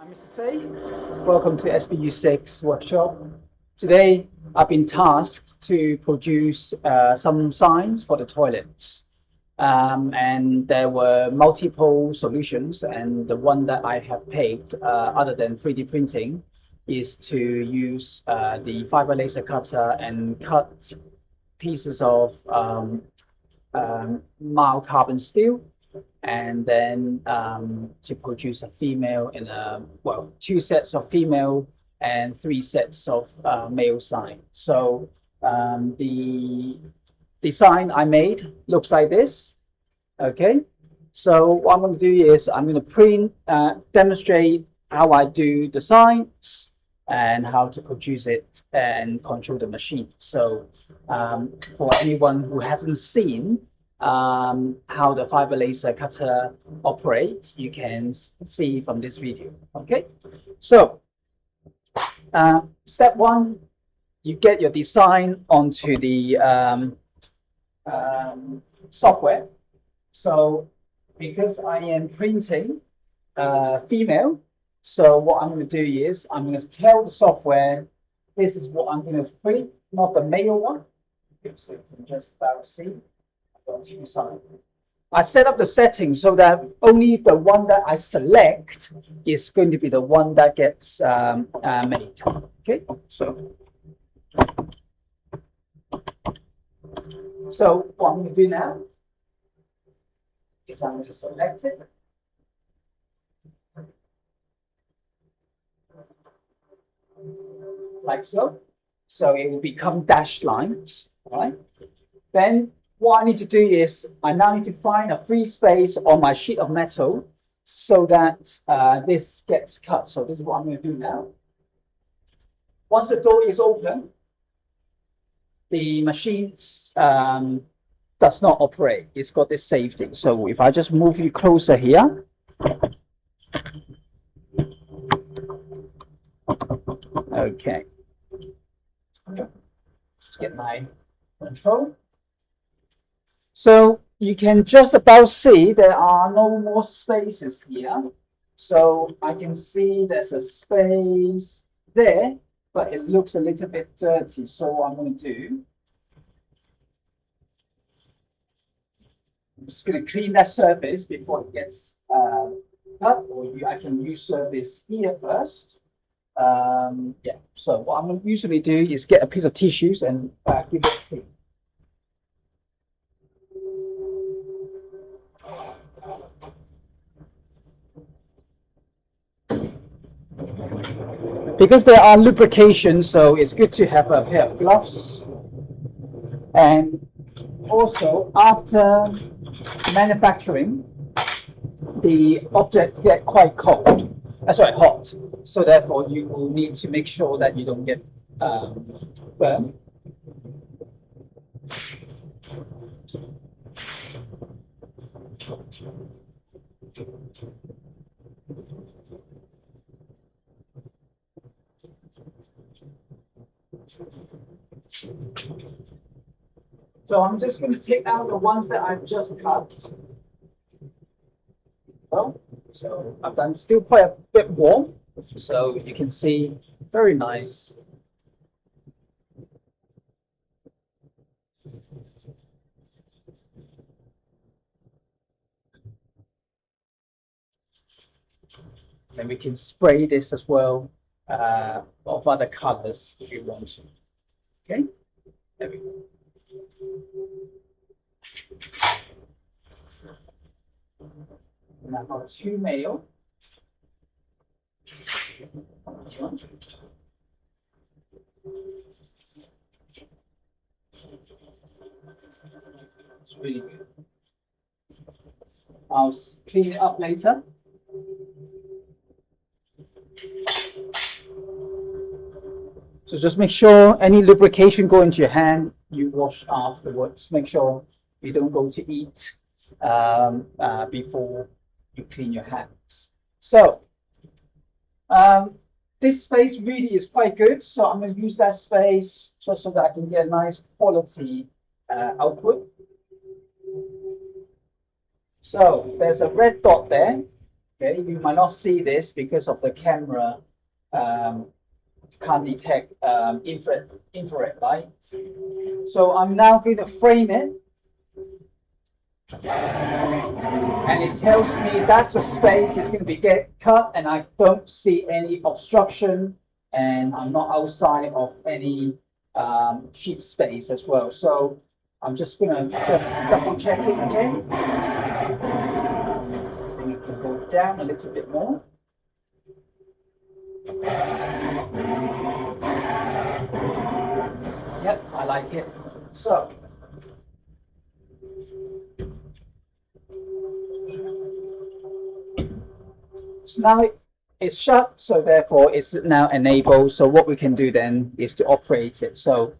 I'm Mr. Say. Welcome to SPU6 workshop. Today, I've been tasked to produce some signs for the toilets. And there were multiple solutions, and the one that I have picked, other than 3D printing, is to use the fiber laser cutter and cut pieces of mild carbon steel, and then to produce a female and two sets of female and three sets of male sign. So the design I made looks like this. Okay, so what I'm going to do is I'm going to demonstrate how I do the signs and how to produce it and control the machine. So for anyone who hasn't seen how the fiber laser cutter operates, you can see from this video. Okay, so step one, you get your design onto the software. So because I am printing female, so what I'm going to do is I'm going to tell the software this is what I'm going to print, not the male one. So you can just about see. I set up the settings so that only the one that I select is going to be the one that gets made. Okay, so what I'm going to do now is I'm going to select it. Like so. So it will become dashed lines, right? Then what I need to do is I now need to find a free space on my sheet of metal so that this gets cut. So this is what I'm going to do now. Once the door is open, the machine does not operate. It's got this safety. So if I just move you closer here. Okay. Just get my control. So you can just about see there are no more spaces here. So I can see there's a space there, but it looks a little bit dirty. So what I'm going to do, I'm just going to clean that surface before it gets cut, or I can use surface here first. Yeah, so what I'm going to usually do is get a piece of tissues and give it a clean. Because there are lubrications, so it's good to have a pair of gloves. And also, after manufacturing, the object gets quite hot. So therefore, you will need to make sure that you don't get burned. So I'm just going to take out the ones that I've just cut. Well, so I've done still quite a bit warm, so you can see very nice. And we can spray this as well of other colors if you want to. Okay, there we go. And I've got two male. It's really good. I'll clean it up later. So just make sure any lubrication go into your hand, you wash afterwards. Make sure you don't go to eat before you clean your hands. So this space really is quite good. So I'm going to use that space just so that I can get a nice quality output. So there's a red dot there. Okay, you might not see this because of the camera can't detect infrared light. So I'm now going to frame it, and it tells me that's the space it's going to be get cut, and I don't see any obstruction, and I'm not outside of any sheet space as well. So I'm just going to double check it again. Then you can go down a little bit more. Yep, I like it. So now it's shut, so therefore it's now enabled. So what we can do then is to operate it. So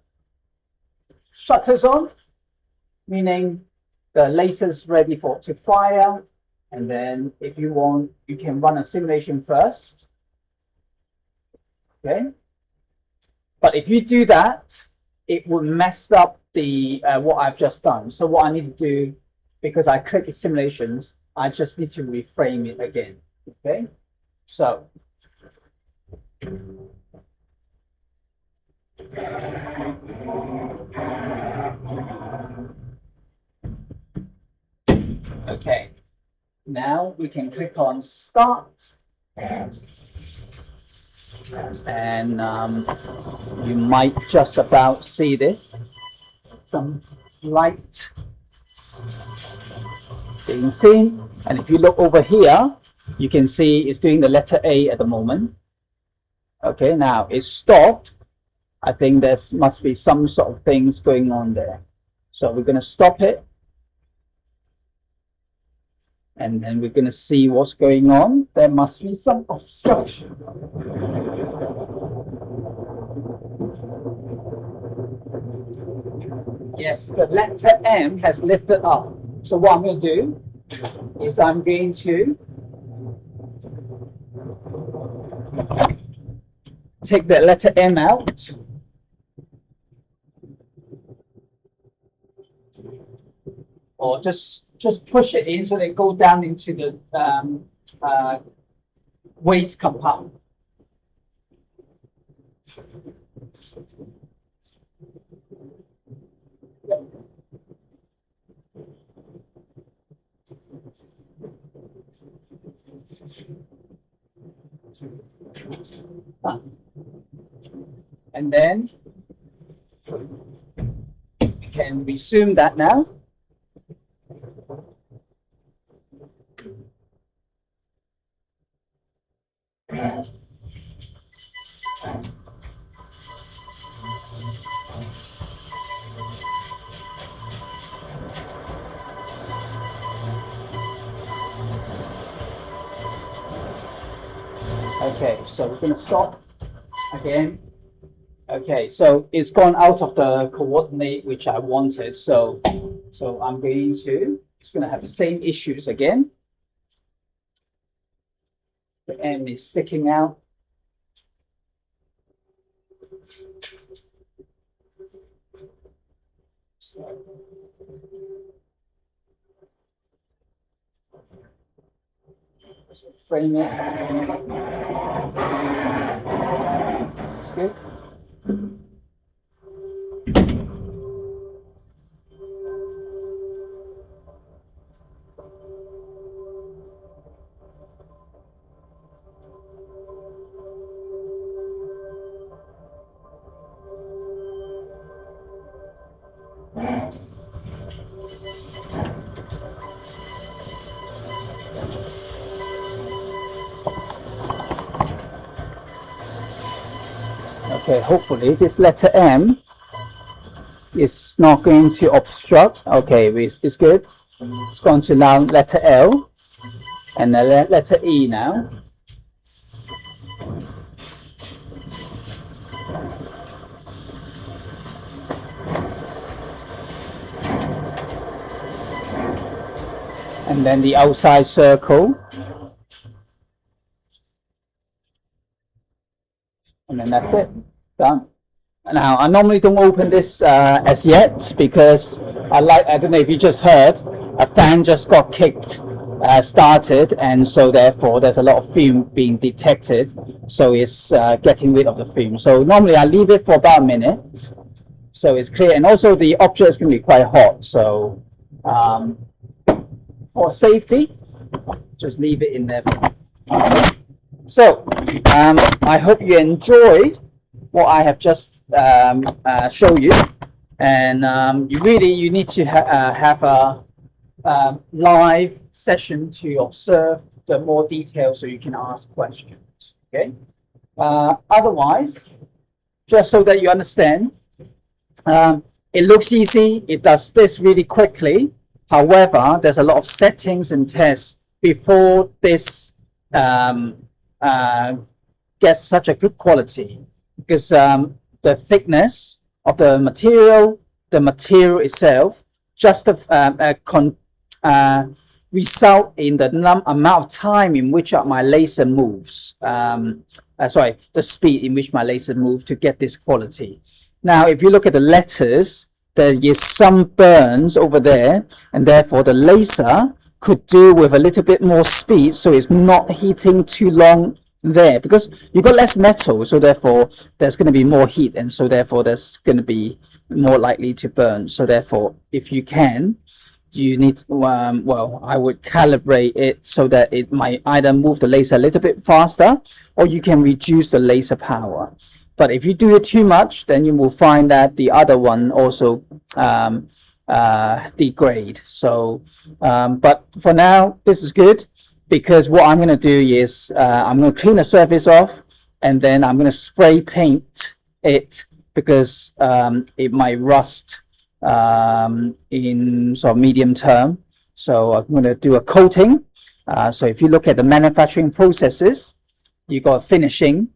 shutters on, meaning the laser's ready to fire. And then if you want, you can run a simulation first. Okay. But if you do that, it will mess up the what I've just done. So what I need to do, because I click the simulations, I just need to reframe it again. Okay. So okay, now we can click on start, and you might just about see this, some light being seen. And if you look over here, you can see it's doing the letter A at the moment. Okay, now it's stopped. I think there must be some sort of things going on there. So we're going to stop it. And then we're going to see what's going on. There must be some obstruction. Yes, the letter M has lifted up. So what I'm going to do is I'm going to take the letter M out. Or just push it in so they go down into the waste compound. And then we can resume that now. Okay, so we're going to stop again. Okay, so it's gone out of the coordinate which I wanted. So I'm going to, it's going to have the same issues again. The M is sticking out. So frame it. That's good. Okay, hopefully this letter M is not going to obstruct. Okay, it's good. It's going to now letter L and the letter E now. And then the outside circle. And then that's it, done. Now, I normally don't open this as yet because I don't know if you just heard, a fan just got kicked started, and so therefore there's a lot of fume being detected, so it's getting rid of the fume. So normally I leave it for about a minute so it's clear, and also the object is going to be quite hot, so for safety just leave it in there. So I hope you enjoyed what I have just shown you, and you need to have a live session to observe the more details so you can ask questions. Okay. Otherwise, just so that you understand, it looks easy. It does this really quickly. However, there's a lot of settings and tests before this gets such a good quality, because the thickness of the material itself, just result in the amount of time in which my laser moves. Sorry, the speed in which my laser moves to get this quality. Now, if you look at the letters, there is some burns over there, and therefore the laser could do with a little bit more speed, so it's not heating too long there, because you got less metal, so therefore there's going to be more heat, and so therefore there's going to be more likely to burn. So therefore, if you can, you need well, I would calibrate it so that it might either move the laser a little bit faster, or you can reduce the laser power. But if you do it too much, then you will find that the other one also degrade. So but for now this is good, because what I'm going to do is I'm going to clean the surface off, and then I'm going to spray paint it, because it might rust in sort of medium term. So I'm going to do a coating. So if you look at the manufacturing processes, you got finishing,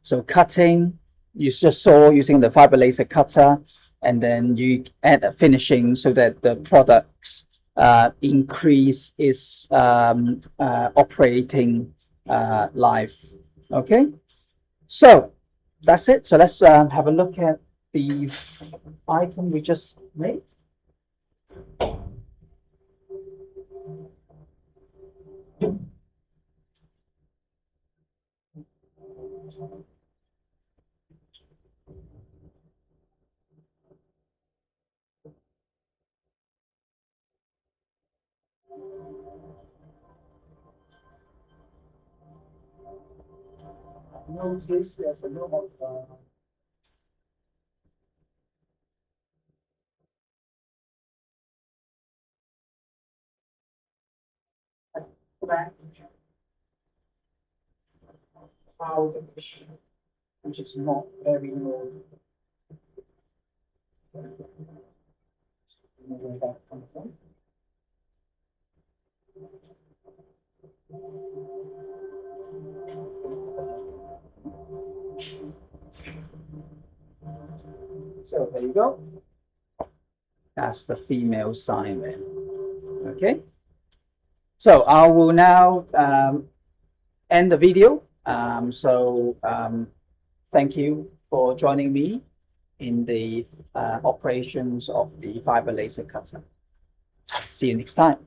so cutting, you just saw using the fiber laser cutter, and then you add a finishing so that the products increase its operating life. Okay, so that's it. So let's have a look at the item we just made. Notice there's a lot of black powder, which is not very low. Where that comes from. So there you go. That's the female sign there. Okay. So I will now end the video. Thank you for joining me in the operations of the fiber laser cutter. See you next time.